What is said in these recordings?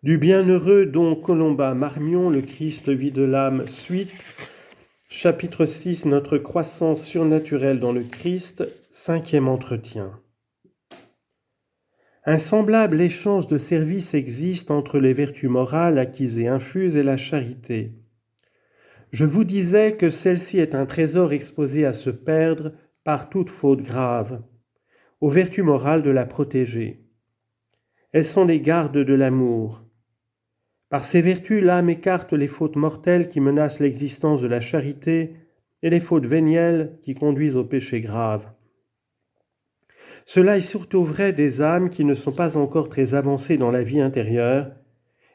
Du bienheureux Don Colomba Marmion, le Christ vie de l'âme, suite, chapitre 6, notre croissance surnaturelle dans le Christ, 5e entretien. Un semblable échange de services existe entre les vertus morales acquises et infuses et la charité. Je vous disais que celle-ci est un trésor exposé à se perdre par toute faute grave, aux vertus morales de la protéger. Elles sont les gardes de l'amour. Par ces vertus, l'âme écarte les fautes mortelles qui menacent l'existence de la charité et les fautes vénielles qui conduisent au péché grave. Cela est surtout vrai des âmes qui ne sont pas encore très avancées dans la vie intérieure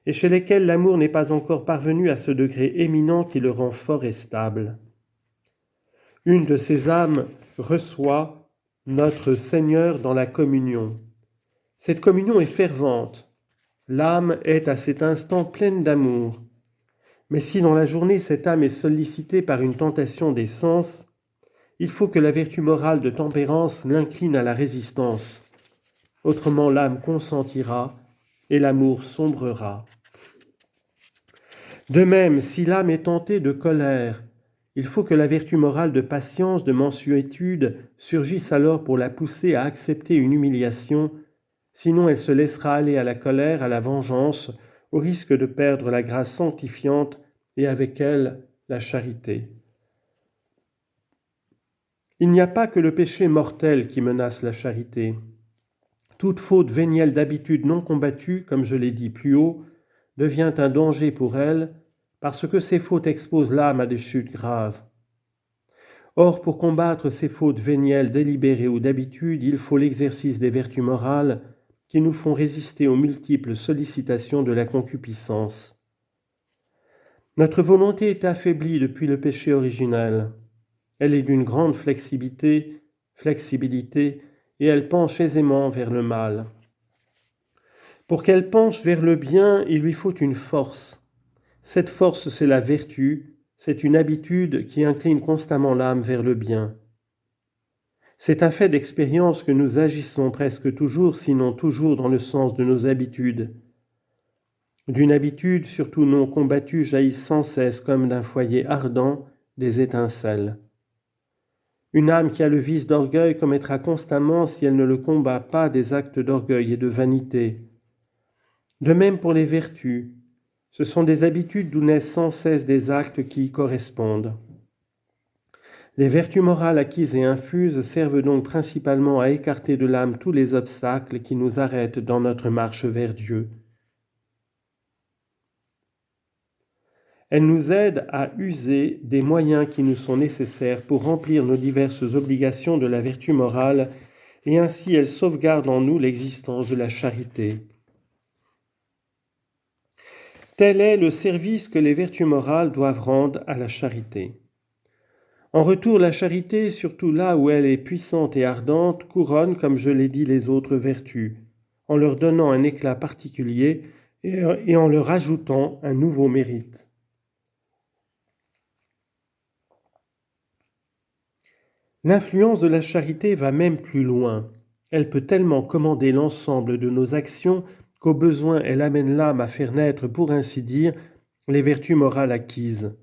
et chez lesquelles l'amour n'est pas encore parvenu à ce degré éminent qui le rend fort et stable. Une de ces âmes reçoit notre Seigneur dans la communion. Cette communion est fervente. L'âme est à cet instant pleine d'amour. Mais si dans la journée cette âme est sollicitée par une tentation des sens, il faut que la vertu morale de tempérance l'incline à la résistance. Autrement l'âme consentira et l'amour sombrera. De même, si l'âme est tentée de colère, il faut que la vertu morale de patience, de mansuétude surgisse alors pour la pousser à accepter une humiliation. Sinon elle se laissera aller à la colère, à la vengeance, au risque de perdre la grâce sanctifiante et avec elle la charité. Il n'y a pas que le péché mortel qui menace la charité. Toute faute vénielle d'habitude non combattue, comme je l'ai dit plus haut, devient un danger pour elle, parce que ces fautes exposent l'âme à des chutes graves. Or, pour combattre ces fautes vénielles délibérées ou d'habitude, il faut l'exercice des vertus morales qui nous font résister aux multiples sollicitations de la concupiscence. Notre volonté est affaiblie depuis le péché originel. Elle est d'une grande flexibilité, et elle penche aisément vers le mal. Pour qu'elle penche vers le bien, il lui faut une force. Cette force, c'est la vertu, c'est une habitude qui incline constamment l'âme vers le bien. C'est un fait d'expérience que nous agissons presque toujours, sinon toujours, dans le sens de nos habitudes. D'une habitude, surtout non combattue, jaillissent sans cesse, comme d'un foyer ardent, des étincelles. Une âme qui a le vice d'orgueil commettra constamment, si elle ne le combat pas, des actes d'orgueil et de vanité. De même pour les vertus, ce sont des habitudes d'où naissent sans cesse des actes qui y correspondent. Les vertus morales acquises et infuses servent donc principalement à écarter de l'âme tous les obstacles qui nous arrêtent dans notre marche vers Dieu. Elles nous aident à user des moyens qui nous sont nécessaires pour remplir nos diverses obligations de la vertu morale, et ainsi elles sauvegardent en nous l'existence de la charité. Tel est le service que les vertus morales doivent rendre à la charité. En retour, la charité, surtout là où elle est puissante et ardente, couronne, comme je l'ai dit, les autres vertus, en leur donnant un éclat particulier et en leur ajoutant un nouveau mérite. L'influence de la charité va même plus loin. Elle peut tellement commander l'ensemble de nos actions qu'au besoin elle amène l'âme à faire naître, pour ainsi dire, les vertus morales acquises.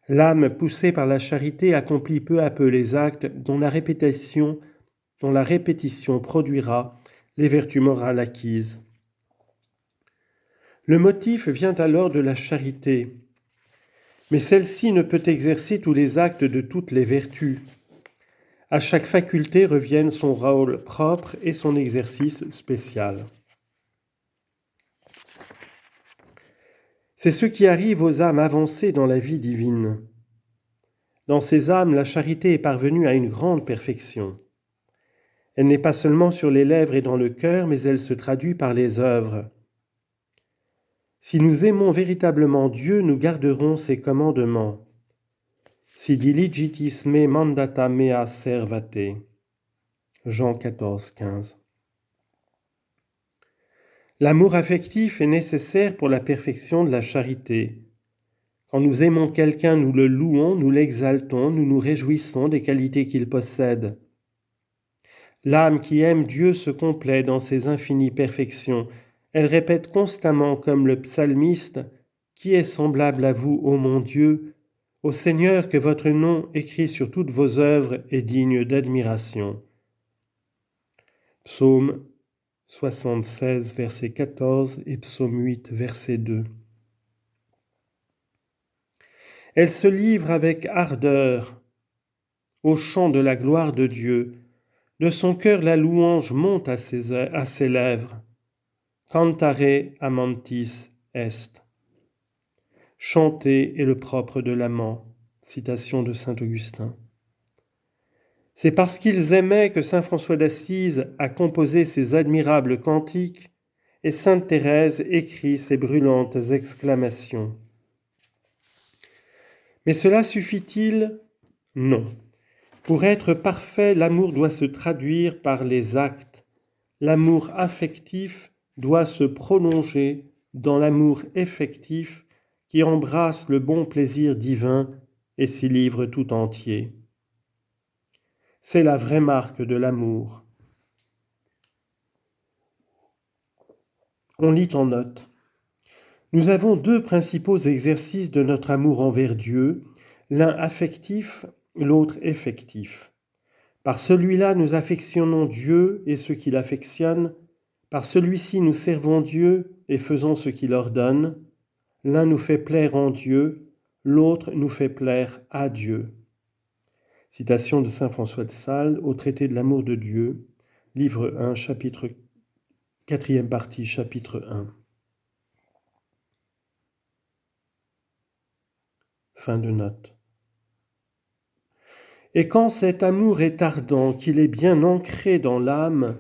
L'âme poussée par la charité accomplit peu à peu les actes dont la répétition produira les vertus morales acquises. Le motif vient alors de la charité, mais celle-ci ne peut exercer tous les actes de toutes les vertus. À chaque faculté revienne son rôle propre et son exercice spécial. C'est ce qui arrive aux âmes avancées dans la vie divine. Dans ces âmes, la charité est parvenue à une grande perfection. Elle n'est pas seulement sur les lèvres et dans le cœur, mais elle se traduit par les œuvres. Si nous aimons véritablement Dieu, nous garderons ses commandements. Si diligitis me mandata mea servate. Jean 14, 15. L'amour affectif est nécessaire pour la perfection de la charité. Quand nous aimons quelqu'un, nous le louons, nous l'exaltons, nous nous réjouissons des qualités qu'il possède. L'âme qui aime Dieu se complaît dans ses infinies perfections. Elles répètent constamment comme le psalmiste « Qui est semblable à vous, ô mon Dieu ? Ô Seigneur, que votre nom écrit sur toutes vos œuvres est digne d'admiration. » Psaume 76, verset 14 et psaume 8, verset 2. Elle se livre avec ardeur au chant de la gloire de Dieu. De son cœur la louange monte à ses lèvres. Cantare amantis est. Chanter est le propre de l'amant. Citation de saint Augustin. C'est parce qu'ils aimaient que saint François d'Assise a composé ces admirables cantiques et sainte Thérèse écrit ces brûlantes exclamations. Mais cela suffit-il ? Non. Pour être parfait, l'amour doit se traduire par les actes. L'amour affectif doit se prolonger dans l'amour effectif qui embrasse le bon plaisir divin et s'y livre tout entier. C'est la vraie marque de l'amour. On lit en note. Nous avons deux principaux exercices de notre amour envers Dieu, l'un affectif, l'autre effectif. Par celui-là, nous affectionnons Dieu et ceux qui l'affectionnent. Par celui-ci, nous servons Dieu et faisons ce qu'il ordonne. L'un nous fait plaire en Dieu, l'autre nous fait plaire à Dieu. Citation de saint François de Sales au traité de l'amour de Dieu, livre 1, chapitre 4e partie, chapitre 1. Fin de note. Et quand cet amour est ardent, qu'il est bien ancré dans l'âme,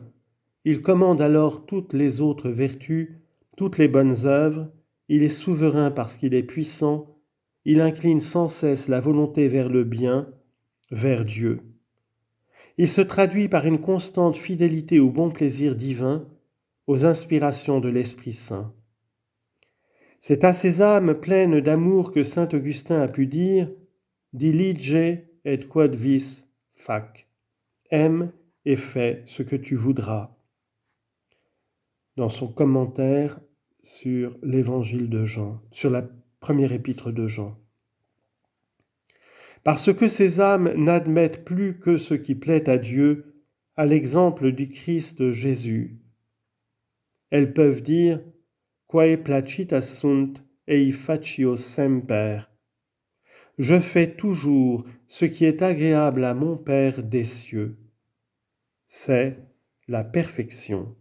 il commande alors toutes les autres vertus, toutes les bonnes œuvres, il est souverain parce qu'il est puissant, il incline sans cesse la volonté vers le bien, vers Dieu. Il se traduit par une constante fidélité au bon plaisir divin, aux inspirations de l'Esprit Saint. C'est à ces âmes pleines d'amour que saint Augustin a pu dire « Dilige et quod vis fac » « Aime et fais ce que tu voudras » dans son commentaire sur l'évangile de Jean, sur la première épître de Jean. Parce que ces âmes n'admettent plus que ce qui plaît à Dieu, à l'exemple du Christ Jésus. Elles peuvent dire « Quae placitas sunt ei facio semper » « Je fais toujours ce qui est agréable à mon Père des cieux. » C'est la perfection.